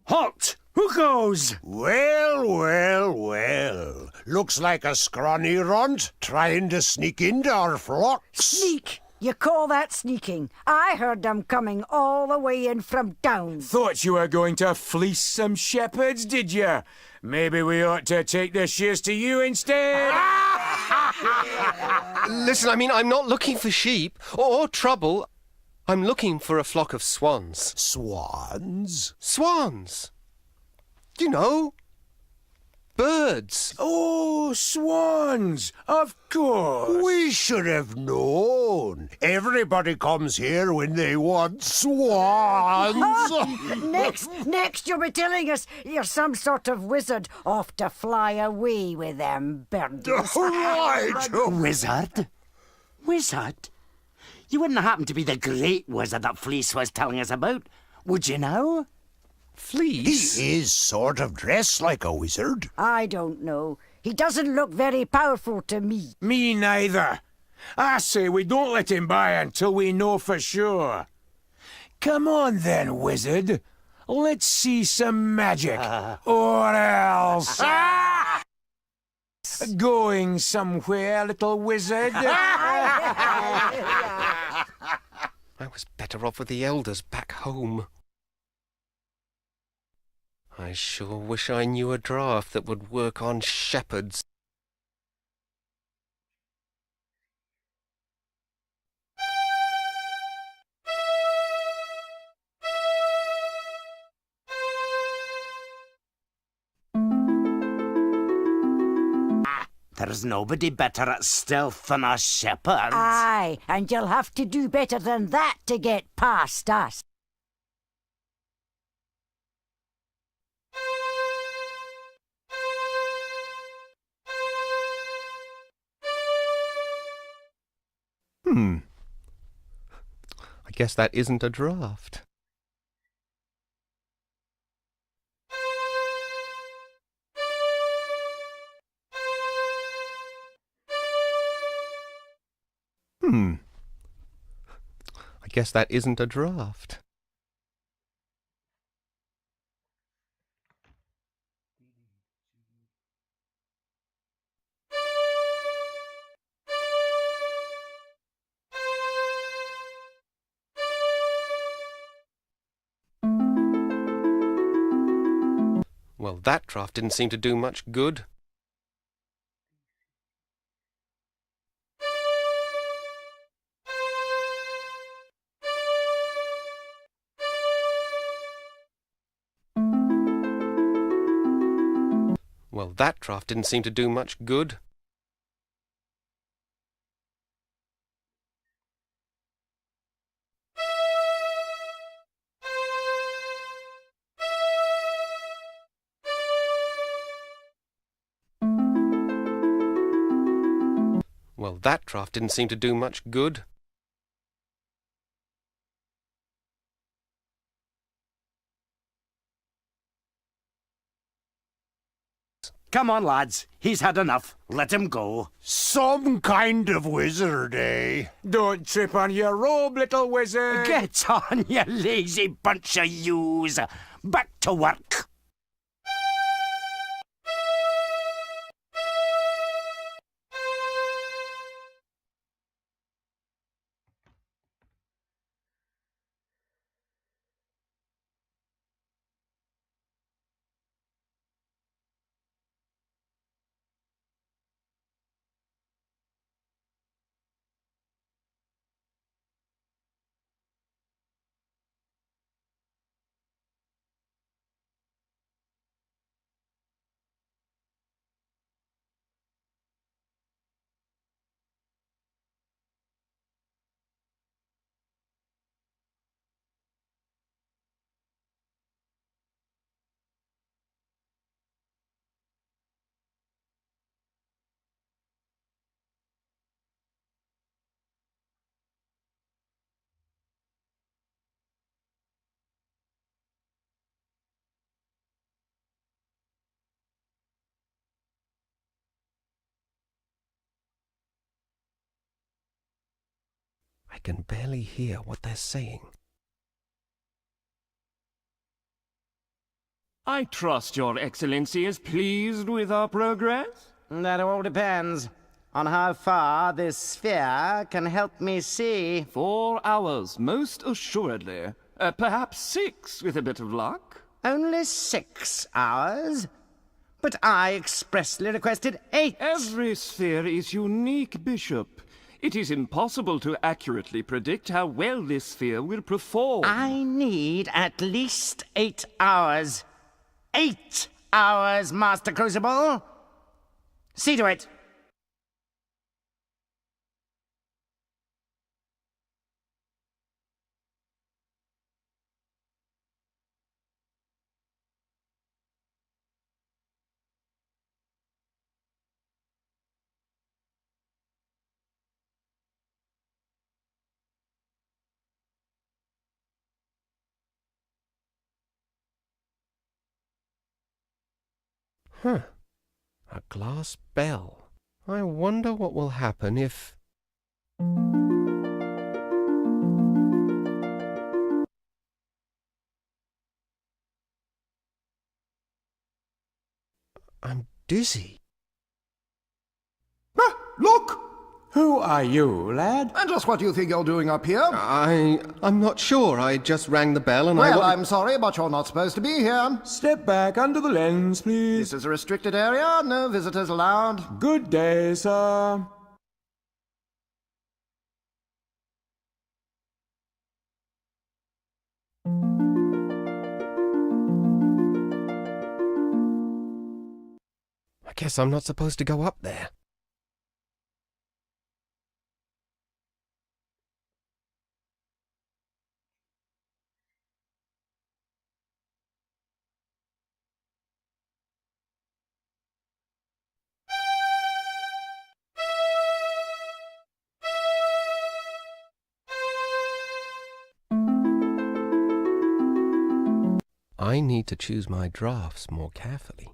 Halt! Who goes? Well, well, well. Looks like a scrawny runt trying to sneak into our flocks. Sneak? You call that sneaking? I heard them coming all the way in from town. Thought you were going to fleece some shepherds, did you? Maybe we ought to take the shears to you instead. Listen, I mean, I'm not looking for sheep or trouble. I'm looking for a flock of swans. Swans? Swans! You know, birds. Oh, swans! Of course. We should have known. Everybody comes here when they want swans. Next you'll be telling us you're some sort of wizard off to fly away with them birdies. Right. Wizard? Wizard? You wouldn't happen to be the great wizard that Fleece was telling us about, would you now? Fleece? He is sort of dressed like a wizard. I don't know. He doesn't look very powerful to me. Me neither. I say we don't let him by until we know for sure. Come on then, wizard. Let's see some magic. Or else... Going somewhere, little wizard? I was better off with the elders back home. I sure wish I knew a draft that would work on shepherds. There's nobody better at stealth than us shepherds. Aye, and you'll have to do better than that to get past us. I guess that isn't a draft. I guess that isn't a draft. Well, that draft didn't seem to do much good. Well, that draft didn't seem to do much good. Well, that draft didn't seem to do much good. Come on, lads. He's had enough. Let him go. Some kind of wizard, eh? Don't trip on your robe, little wizard. Get on, you lazy bunch of yous. Back to work. I can barely hear what they're saying. I trust your Excellency is pleased with our progress? That all depends on how far this sphere can help me see. 4 hours, most assuredly. Perhaps 6, with a bit of luck. Only 6 hours? But I expressly requested 8. Every sphere is unique, Bishop. It is impossible to accurately predict how well this sphere will perform. I need at least 8 hours. 8 hours, Master Crucible. See to it. Huh. A glass bell. I wonder what will happen if... I'm dizzy. Ah, look! Who are you, lad? And just what do you think you're doing up here? I'm not sure. I just rang the bell and Well, I'm sorry, but you're not supposed to be here. Step back under the lens, please. This is a restricted area. No visitors allowed. Good day, sir. I guess I'm not supposed to go up there. I need to choose my drafts more carefully.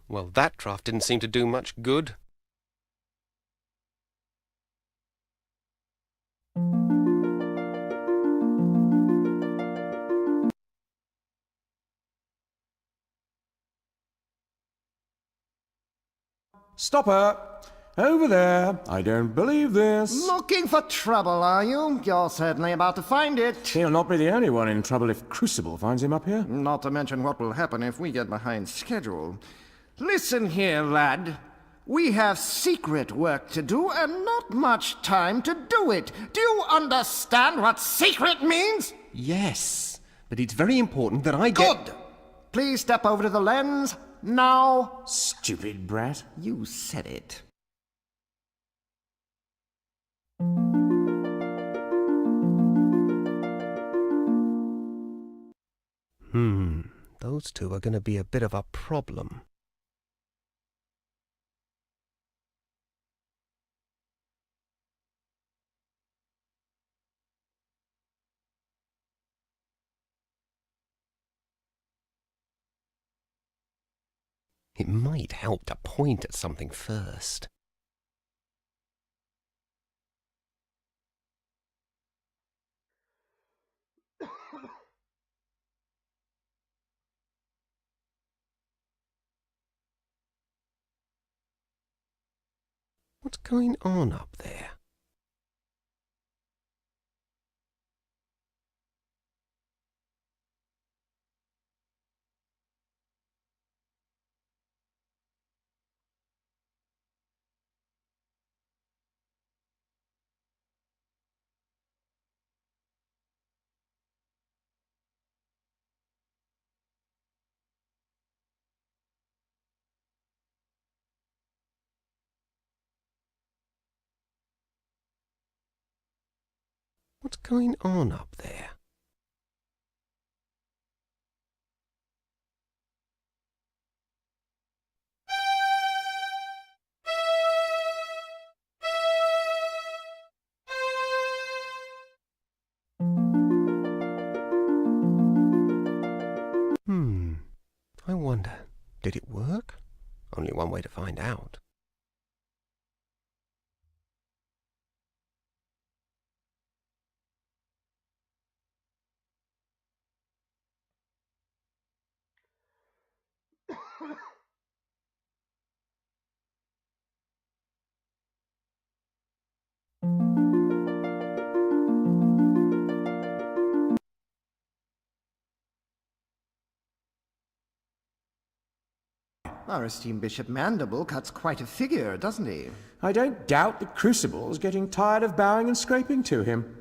Well, that draft didn't seem to do much good. Stop her. Over there. I don't believe this. Looking for trouble, are you? You're certainly about to find it. He'll not be the only one in trouble if Crucible finds him up here. Not to mention what will happen if we get behind schedule. Listen here, lad. We have secret work to do and not much time to do it. Do you understand what secret means? Yes, but it's very important that I get... Good. Please step over to the lens now. Stupid brat. You said it. Those two are going to be a bit of a problem. It might help to point at something first. What's going on up there? What's going on up there? one way to find out. Our esteemed Bishop Mandible cuts quite a figure, doesn't he? I don't doubt the Crucible's getting tired of bowing and scraping to him.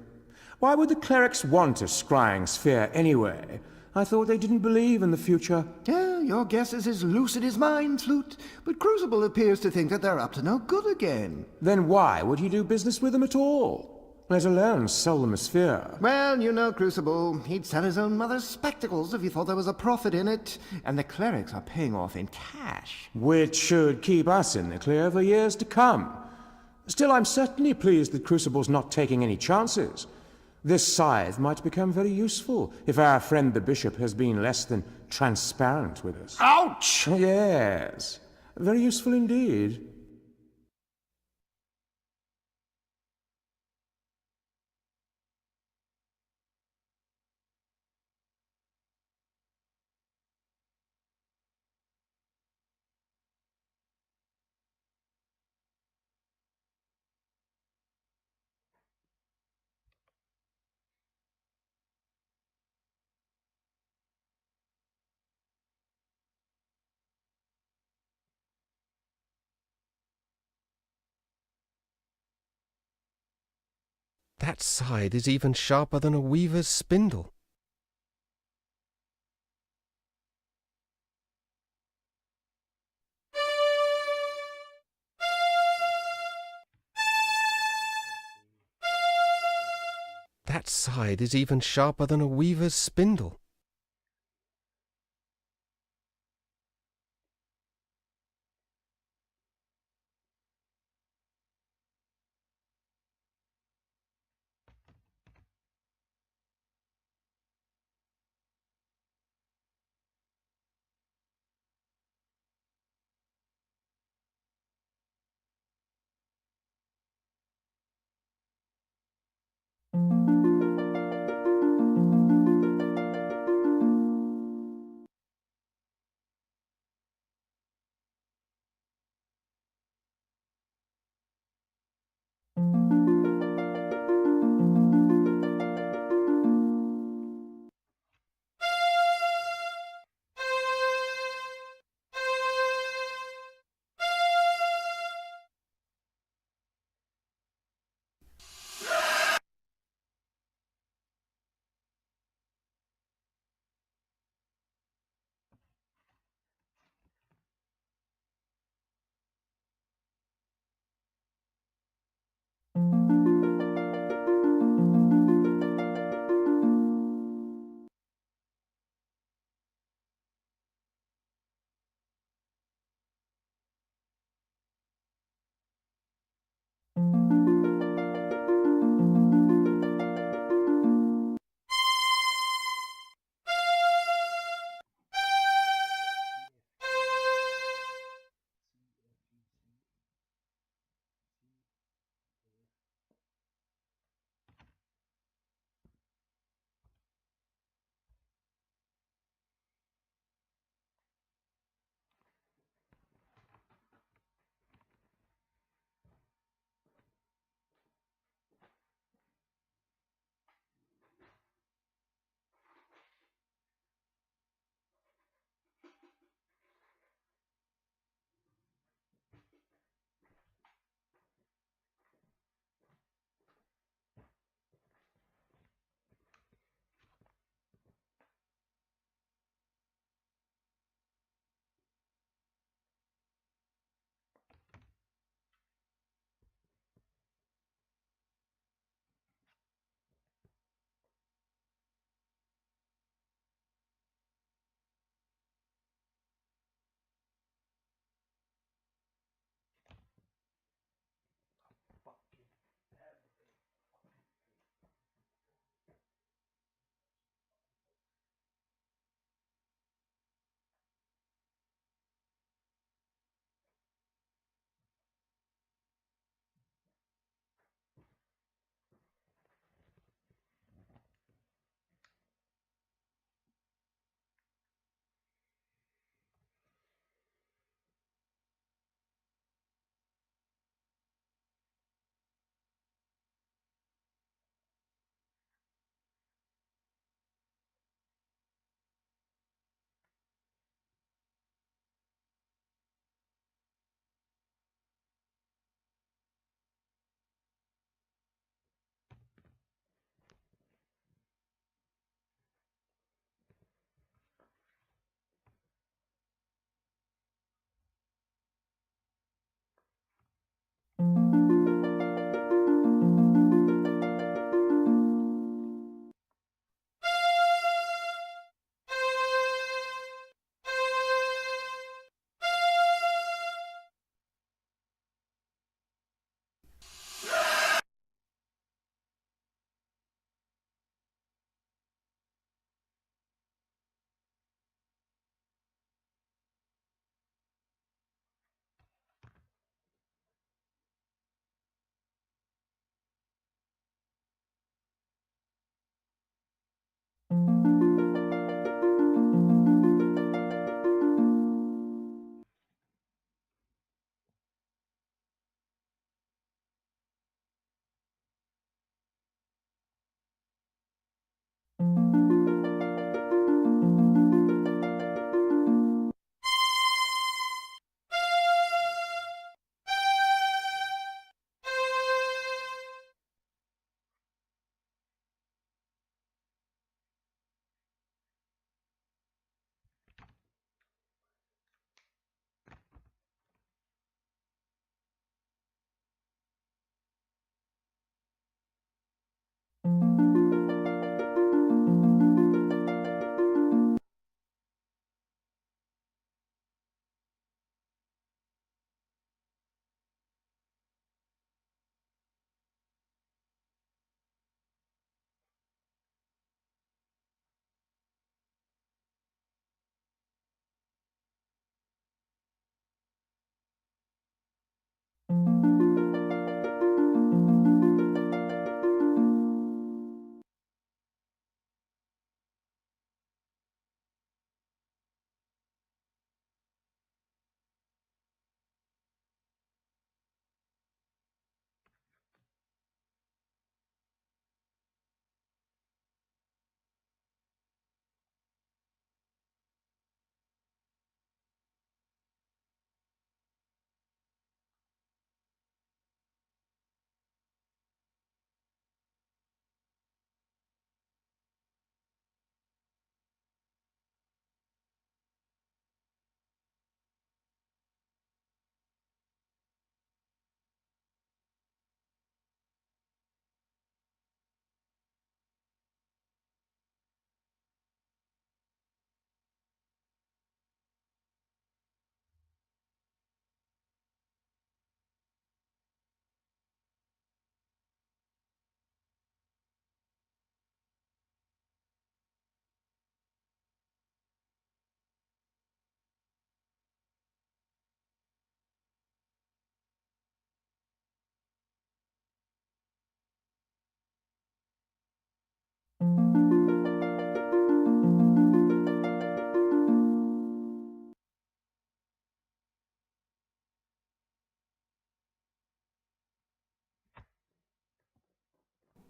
Why would the clerics want a scrying sphere anyway? I thought they didn't believe in the future. Yeah, your guess is as lucid as mine, Flute. But Crucible appears to think that they're up to no good again. Then why would he do business with them at all? Let alone sell them a sphere. Well, you know, Crucible, he'd sell his own mother's spectacles if he thought there was a profit in it. And the clerics are paying off in cash. Which should keep us in the clear for years to come. Still, I'm certainly pleased that Crucible's not taking any chances. This scythe might become very useful if our friend the bishop has been less than transparent with us. Ouch! Yes, very useful indeed. That scythe is even sharper than a weaver's spindle. That scythe is even sharper than a weaver's spindle.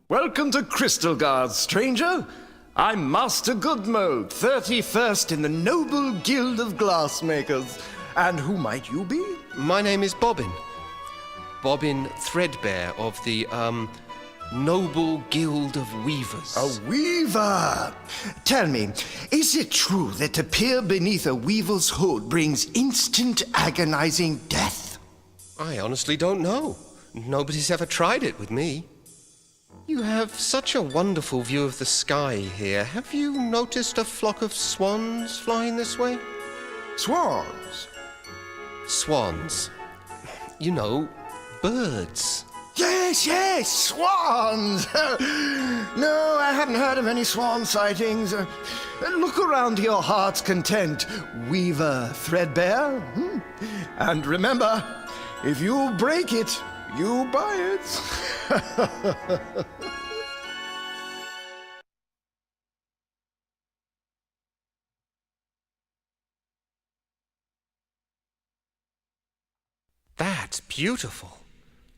Welcome to Crystal Guards, stranger. I'm Master Goodmo, 31st in the Noble Guild of Glassmakers. And who might you be? My name is Bobbin. Bobbin Threadbare of the, Noble Guild of Weavers. A weaver! Tell me, is it true that to peer beneath a weaver's hood brings instant agonizing death? I honestly don't know. Nobody's ever tried it with me. You have such a wonderful view of the sky here. Have you noticed a flock of swans flying this way? Swans? Swans. You know, birds. Yes, swans! No, I haven't heard of any swan sightings. Look around to your heart's content, Weaver Threadbare. And remember, if you break it, you buy it. That's beautiful.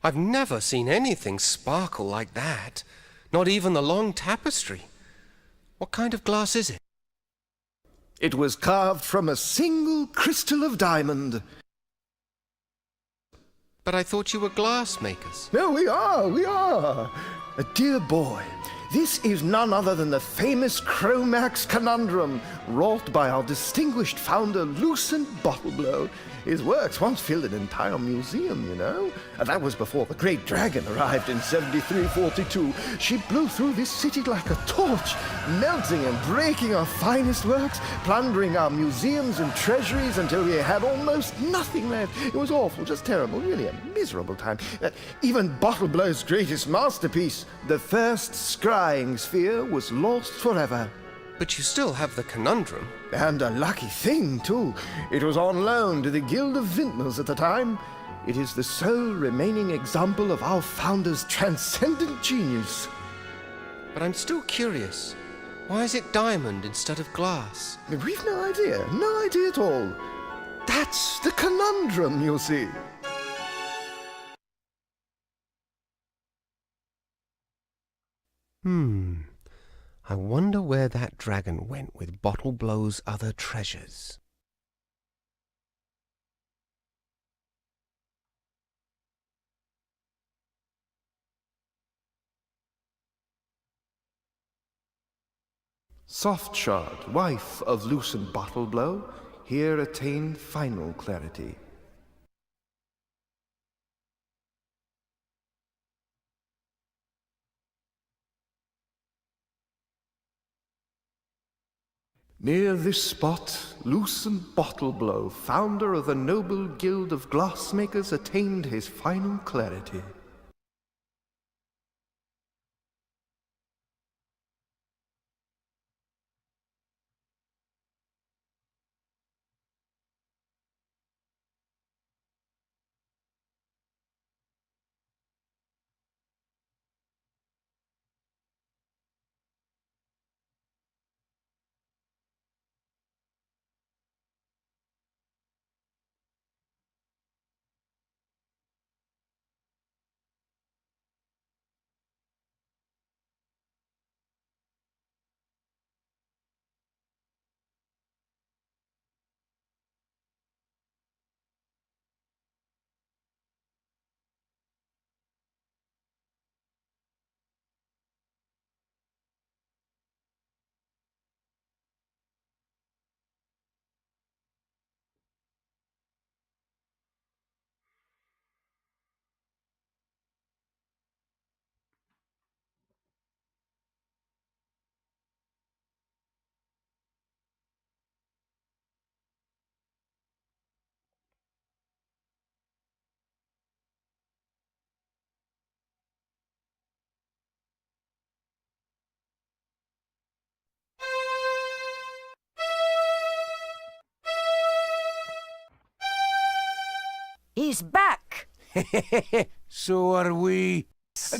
I've never seen anything sparkle like that. Not even the long tapestry. What kind of glass is it? It was carved from a single crystal of diamond. But I thought you were glass makers. No, we are. Dear boy, this is none other than the famous Chromax conundrum, wrought by our distinguished founder, Lucent Bottleblow. His works once filled an entire museum, you know. And that was before the Great Dragon arrived in 7342. She blew through this city like a torch, melting and breaking our finest works, plundering our museums and treasuries until we had almost nothing left. It was awful, just terrible, really a miserable time. Even Bottleblow's greatest masterpiece, the first scrying sphere, was lost forever. But you still have the conundrum. And a lucky thing, too. It was on loan to the Guild of Vintners at the time. It is the sole remaining example of our founder's transcendent genius. But I'm still curious. Why is it diamond instead of glass? We've no idea at all. That's the conundrum, you see. I wonder where that dragon went with Bottle Blow's other treasures. Softshod, wife of loosened Bottle Blow, here attained final clarity. Near this spot, loosened Bottle Blow, founder of the noble guild of glassmakers, attained his final clarity. He's back. So are we.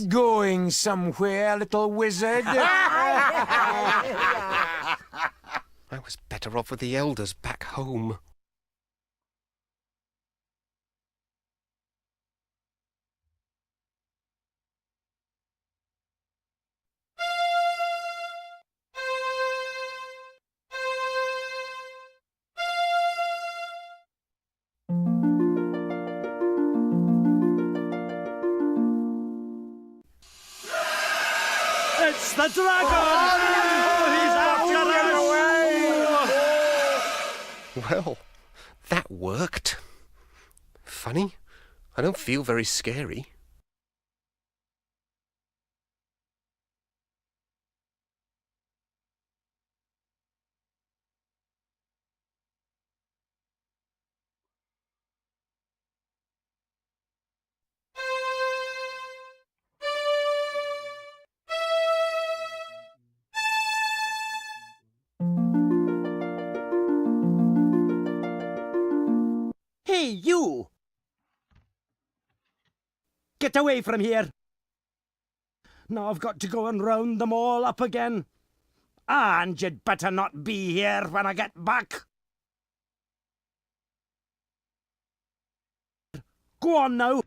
Going somewhere, little wizard? I was better off with the elders back home. It's the dragon! Oh, he's after us! Well, that worked. Funny, I don't feel very scary. Hey, you! Get away from here! Now I've got to go and round them all up again. And you'd better not be here when I get back. Go on now.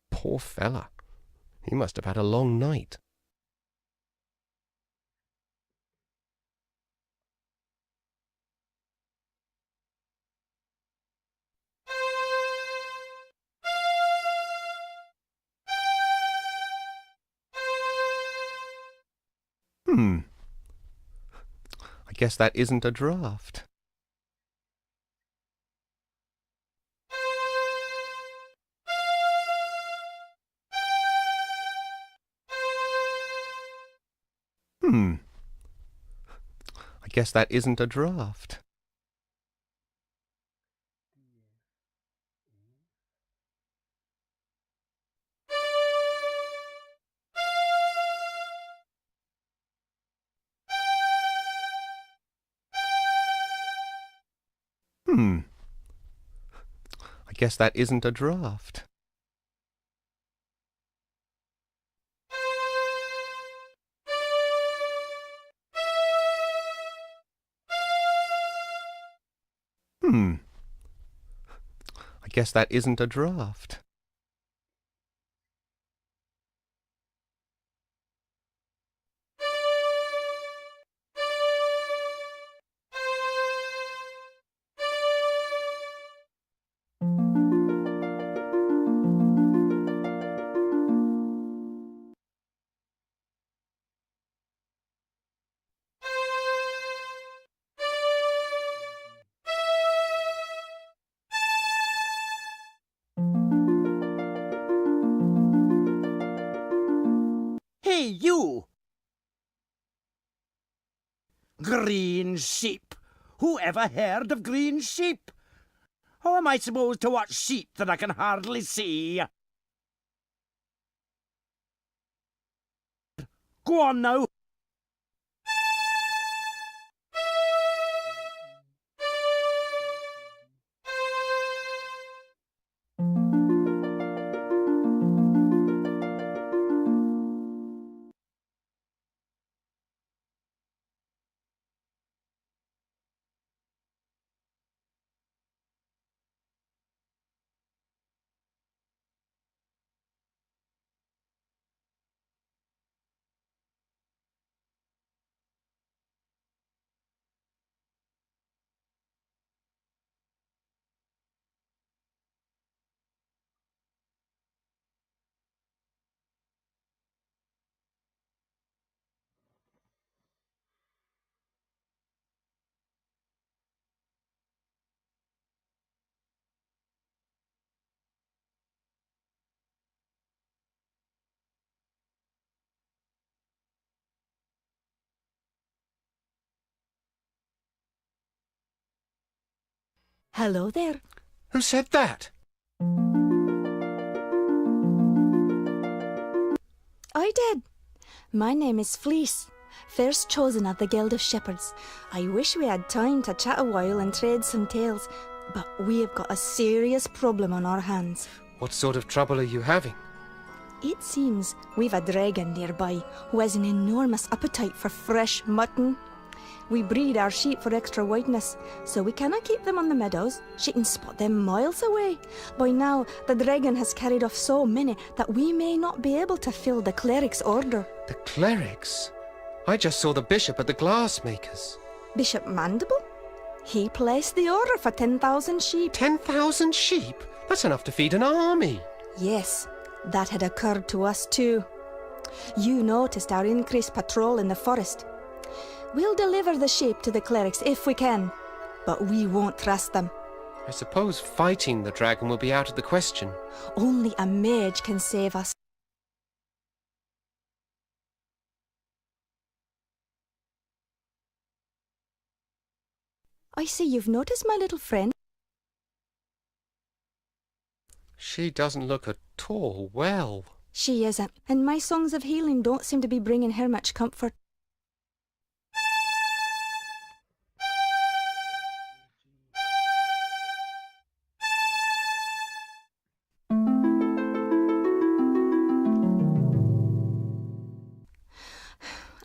Poor fella. He must have had a long night. I guess that isn't a draft. I guess that isn't a draft. I guess that isn't a draft. I guess that isn't a draft. Hey, you! Green sheep! Who ever heard of green sheep? How am I supposed to watch sheep that I can hardly see? Go on now! Hello there. Who said that? I did. My name is Fleece, first chosen of the Guild of Shepherds. I wish we had time to chat a while and trade some tales, but we have got a serious problem on our hands. What sort of trouble are you having? It seems we've a dragon nearby who has an enormous appetite for fresh mutton. We breed our sheep for extra whiteness, so we cannot keep them on the meadows. She can spot them miles away. By now, the dragon has carried off so many that we may not be able to fill the cleric's order. The clerics? I just saw the bishop at the glassmakers. Bishop Mandible? He placed the order for 10,000 sheep. 10,000 sheep? That's enough to feed an army. Yes, that had occurred to us too. You noticed our increased patrol in the forest. We'll deliver the sheep to the clerics if we can, but we won't trust them. I suppose fighting the dragon will be out of the question. Only a mage can save us. I see you've noticed my little friend. She doesn't look at all well. She isn't, and my songs of healing don't seem to be bringing her much comfort.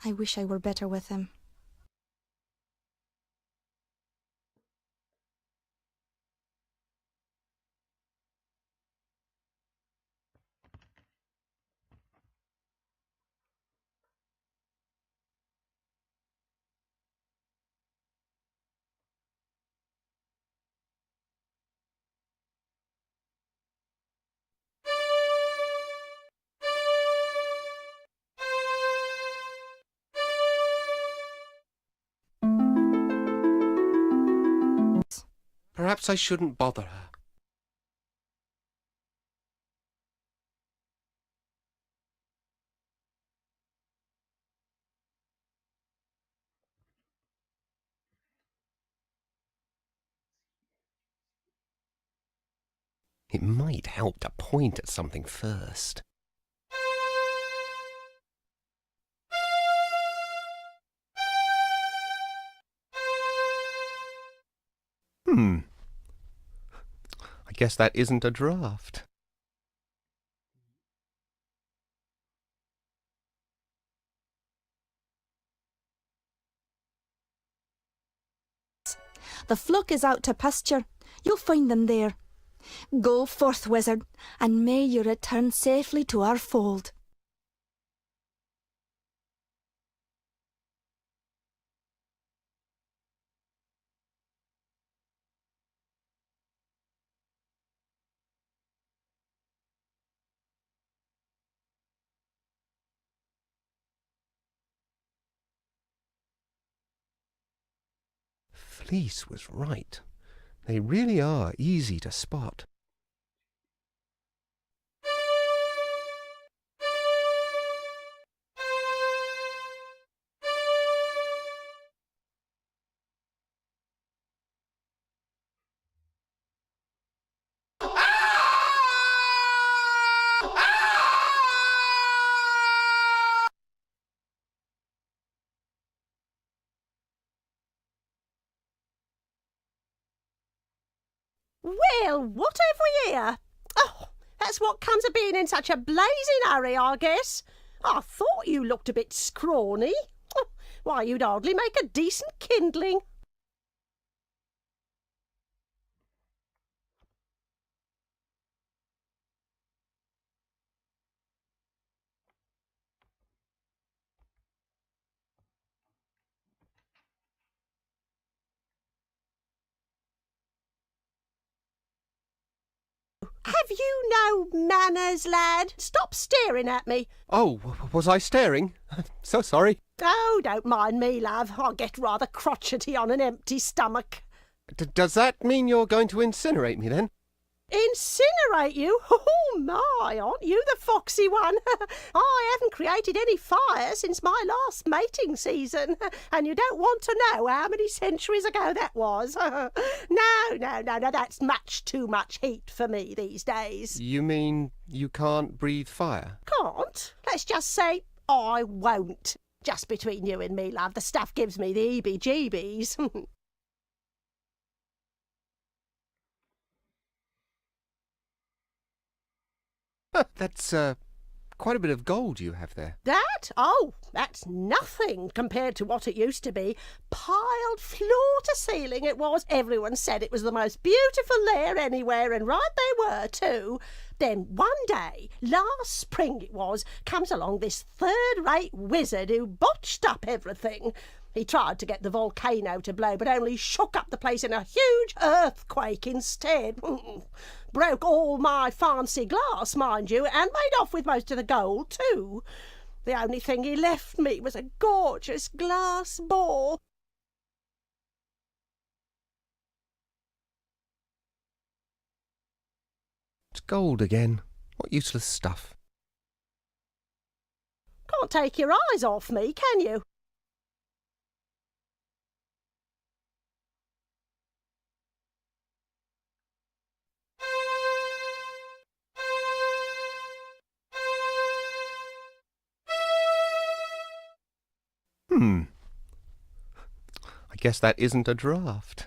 I wish I were better with him. Perhaps I shouldn't bother her. It might help to point at something first. I guess that isn't a draft. The flock is out to pasture. You'll find them there. Go forth, wizard, and may you return safely to our fold. Fleece was right. They really are easy to spot. Well, what have we here? Oh, that's what comes of being in such a blazing hurry, I guess. I thought you looked a bit scrawny. Oh, why, you'd hardly make a decent kindling. Have you no manners, lad? Stop staring at me. Oh, was I staring? So sorry. Oh, don't mind me, love. I get rather crotchety on an empty stomach. Does that mean you're going to incinerate me then? Incinerate you? Oh, my, aren't you the foxy one? I haven't created any fire since my last mating season, and you don't want to know how many centuries ago that was. No, that's much too much heat for me these days. You mean you can't breathe fire? Can't? Let's just say I won't. Just between you and me, love, the stuff gives me the heebie-jeebies. That's quite a bit of gold you have there. That? Oh, that's nothing compared to what it used to be. Piled floor to ceiling it was. Everyone said it was the most beautiful lair anywhere, and right they were too. Then one day, last spring it was, comes along this third-rate wizard who botched up everything. He tried to get the volcano to blow, but only shook up the place in a huge earthquake instead. Broke all my fancy glass, mind you, and made off with most of the gold, too. The only thing he left me was a gorgeous glass ball. It's gold again. What useless stuff. Can't take your eyes off me, can you? I guess that isn't a draft.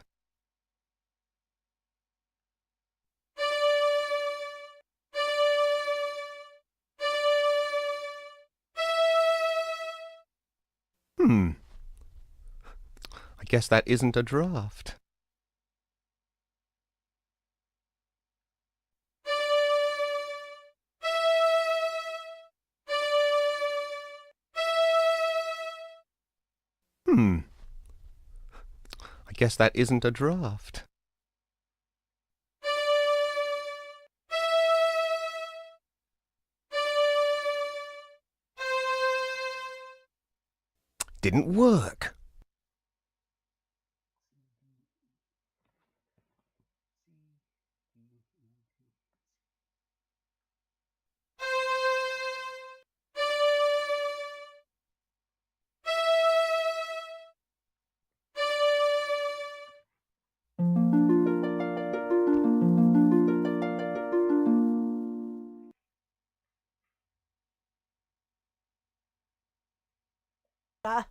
I guess that isn't a draft. I guess that isn't a draft. Didn't work.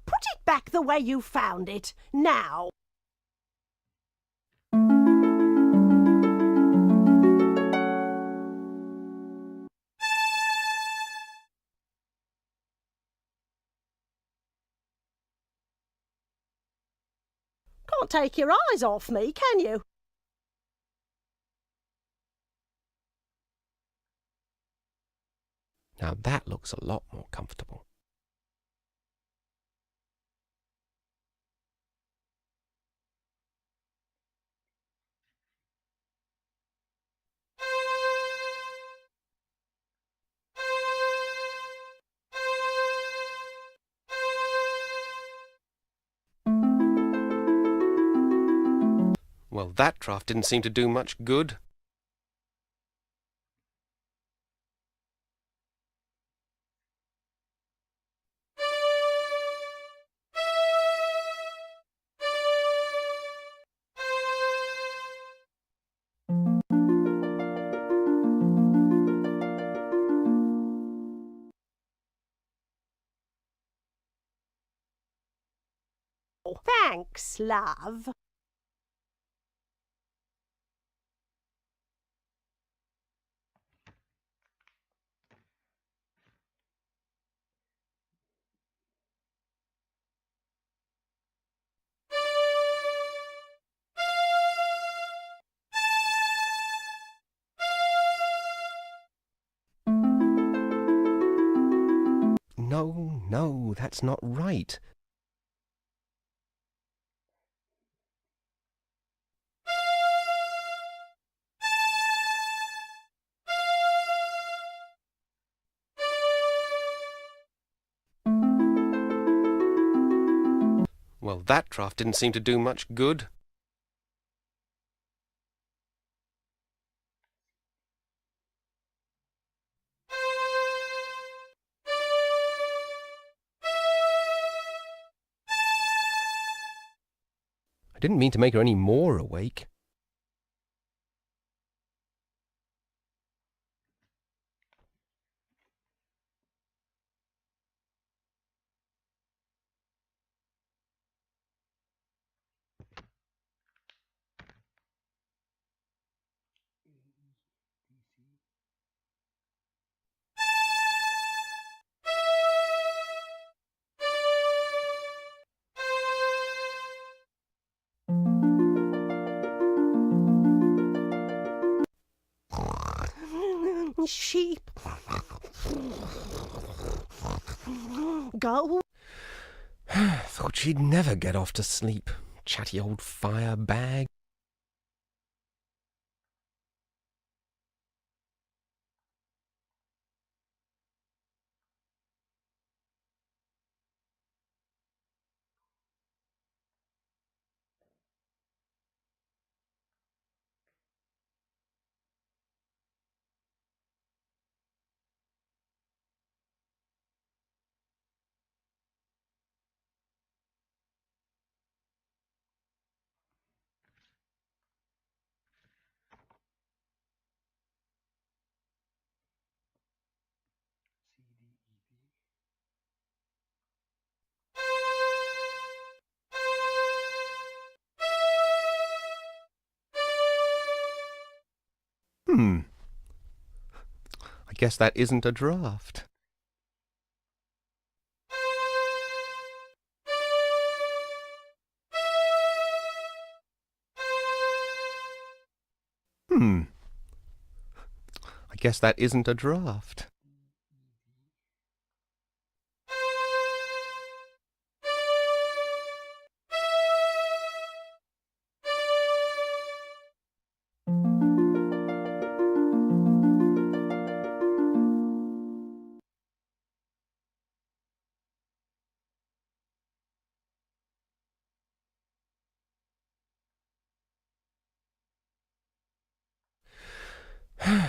Put it back the way you found it, now. can't take your eyes off me, can you? Now that looks a lot more comfortable. Well, that draft didn't seem to do much good. Thanks, love. No, no, that's not right. Well, that draft didn't seem to do much good. I didn't mean to make her any more awake. Sheep. Go. Thought she'd never get off to sleep. Chatty old fire bag. I guess that isn't a draft. I guess that isn't a draft.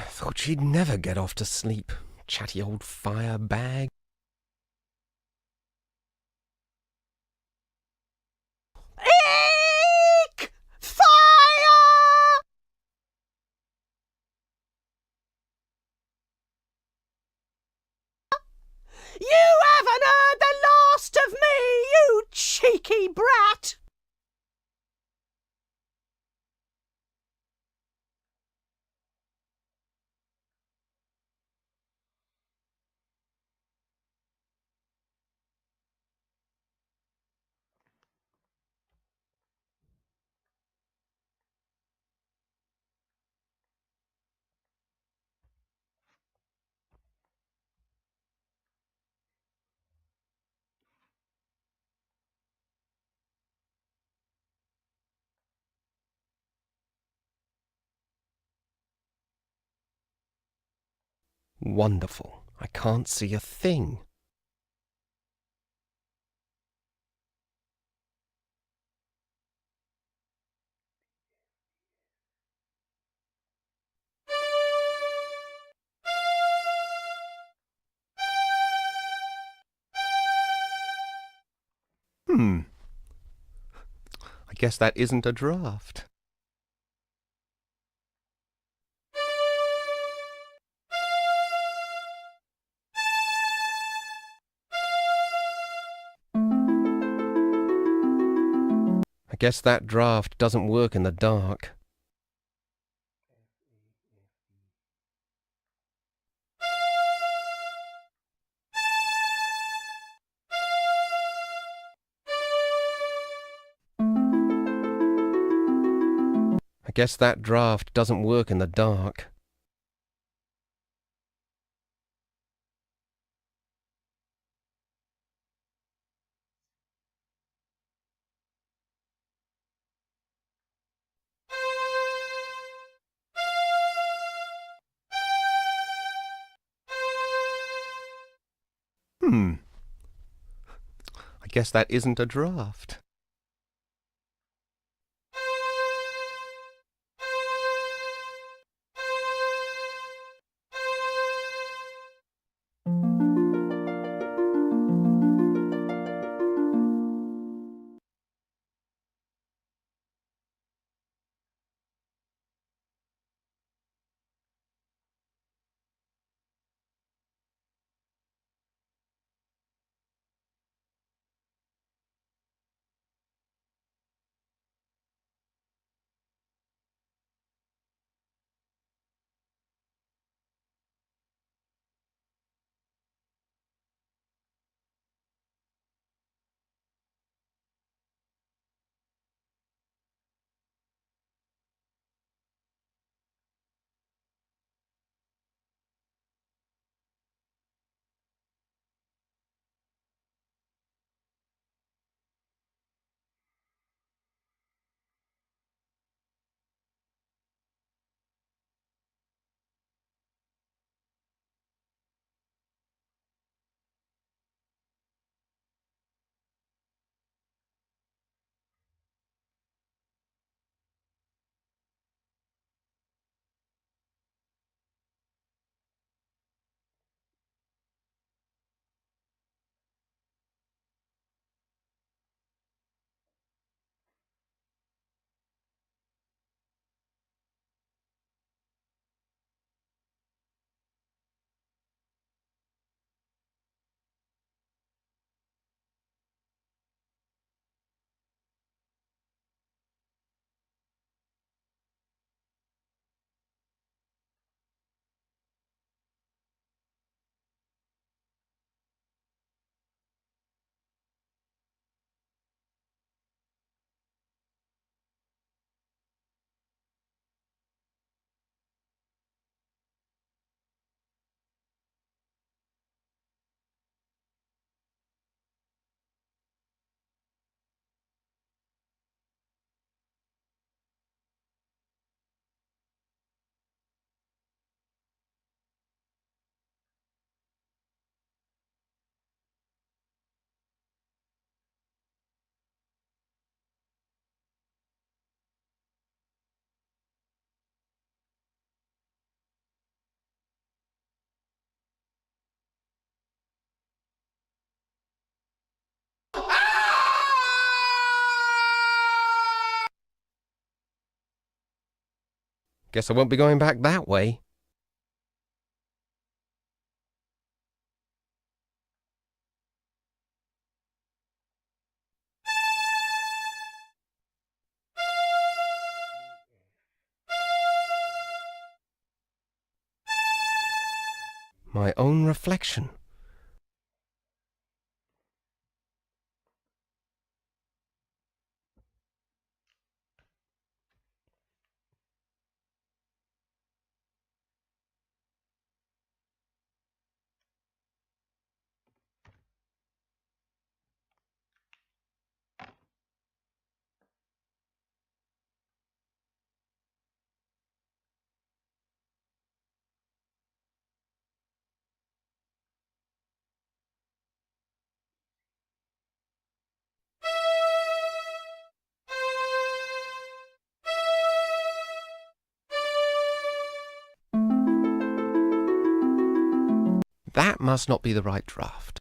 Thought she'd never get off to sleep. Chatty old fire bag. Eek! Fire! You haven't heard the last of me, you cheeky brat! Wonderful. I can't see a thing. I guess that isn't a draft. I guess that draft doesn't work in the dark. I guess that draft doesn't work in the dark. I guess that isn't a draft. Guess I won't be going back that way. My own reflection. that must not be the right draught.